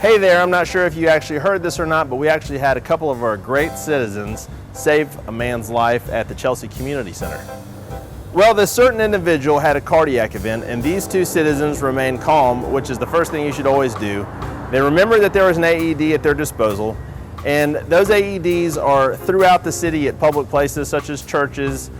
Hey there, I'm not sure if you actually heard this or not, but we actually had a couple of our great citizens save a man's life at the Chelsea Community Center. Well, this certain individual had a cardiac event, and these two citizens remained calm, which is the first thing you should always do. They remembered that there was an AED at their disposal, and those AEDs are throughout the city at public places such as churches,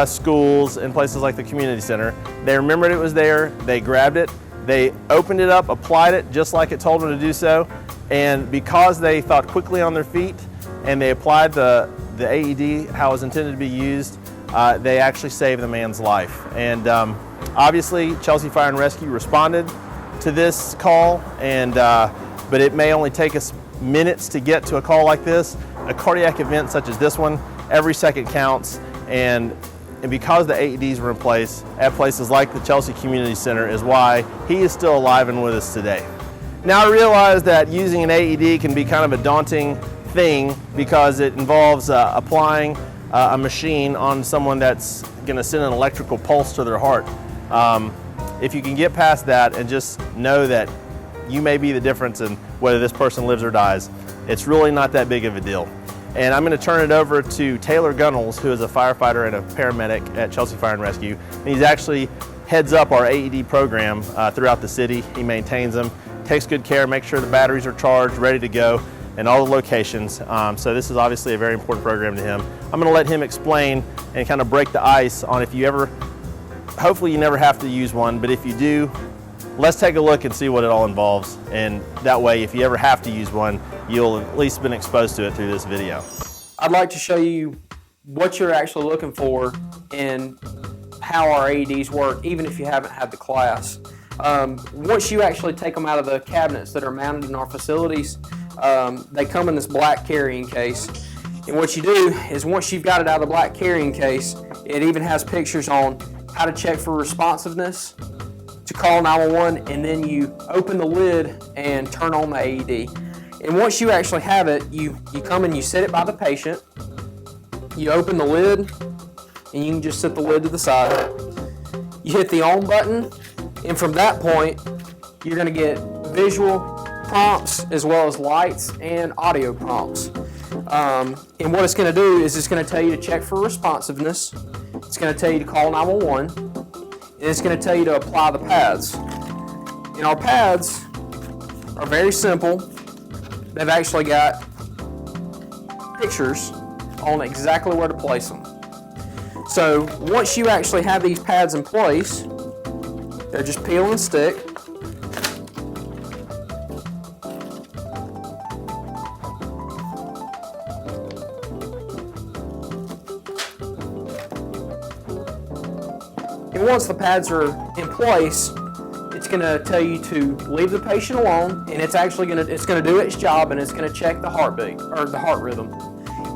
schools, and places like the community center. They remembered it was there, they grabbed it, they opened it up, applied it just like it told them to do so, and because they thought quickly on their feet and they applied the AED how it was intended to be used, they actually saved the man's life. And obviously Chelsea Fire and Rescue responded to this call, and but it may only take us minutes to get to a call like this. A cardiac event such as this one, every second counts, and because the AEDs were in place at places like the Chelsea Community Center is why he is still alive and with us today. Now I realize that using an AED can be kind of a daunting thing because it involves applying a machine on someone that's going to send an electrical pulse to their heart. If you can get past that and just know that you may be the difference in whether this person lives or dies, it's really not that big of a deal. And I'm going to turn it over to Taylor Gunnels, who is a firefighter and a paramedic at Chelsea Fire and Rescue. And he's actually heads up our AED program throughout the city. He maintains them, takes good care, makes sure the batteries are charged, ready to go, in all the locations. So this is obviously a very important program to him. I'm going to let him explain and kind of break the ice on if you ever, hopefully you never have to use one, but if you do, let's take a look and see what it all involves. And that way, if you ever have to use one, you'll at least been exposed to it through this video. I'd like to show you what you're actually looking for and how our AEDs work, even if you haven't had the class. Once you actually take them out of the cabinets that are mounted in our facilities, they come in this black carrying case. And what you do is once you've got it out of the black carrying case, it even has pictures on how to check for responsiveness, to call 911, and then you open the lid and turn on the AED. And once you actually have it, you come and you set it by the patient, you open the lid, and you can just set the lid to the side. You hit the on button, and from that point, you're gonna get visual prompts as well as lights and audio prompts. And what it's gonna do is it's gonna tell you to check for responsiveness, it's gonna tell you to call 911, and it's going to tell you to apply the pads. And our pads are very simple. They've actually got pictures on exactly where to place them. So once you actually have these pads in place, they're just peel and stick. And once the pads are in place, it's going to tell you to leave the patient alone, and it's actually going to do its job, and it's going to check the heartbeat or the heart rhythm.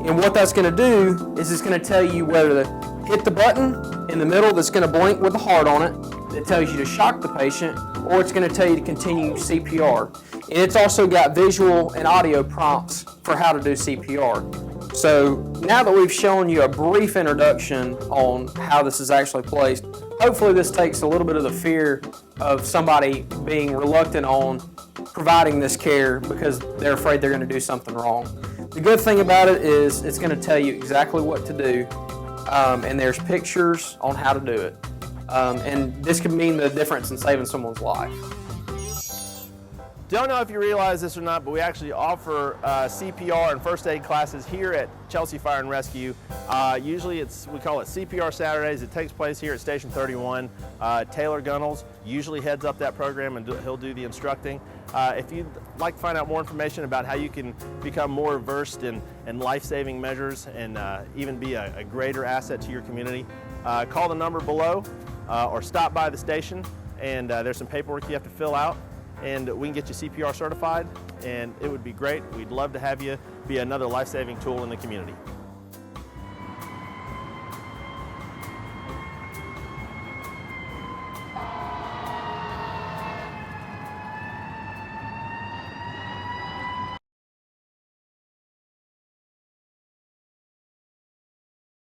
And what that's going to do is it's going to tell you whether to hit the button in the middle that's going to blink with the heart on it. It tells you to shock the patient, or it's going to tell you to continue CPR. And it's also got visual and audio prompts for how to do CPR. So now that we've shown you a brief introduction on how this is actually placed, hopefully this takes a little bit of the fear of somebody being reluctant on providing this care because they're afraid they're going to do something wrong. The good thing about it is it's going to tell you exactly what to do, and there's pictures on how to do it. And this could mean the difference in saving someone's life. Don't know if you realize this or not, but we actually offer CPR and first aid classes here at Chelsea Fire and Rescue. Usually we call it CPR Saturdays. It takes place here at Station 31. Taylor Gunnels usually heads up that program, and he'll do the instructing. If you'd like to find out more information about how you can become more versed in life-saving measures and even be a greater asset to your community, call the number below or stop by the station, and there's some paperwork you have to fill out, and we can get you CPR certified, and it would be great. We'd love to have you be another life-saving tool in the community.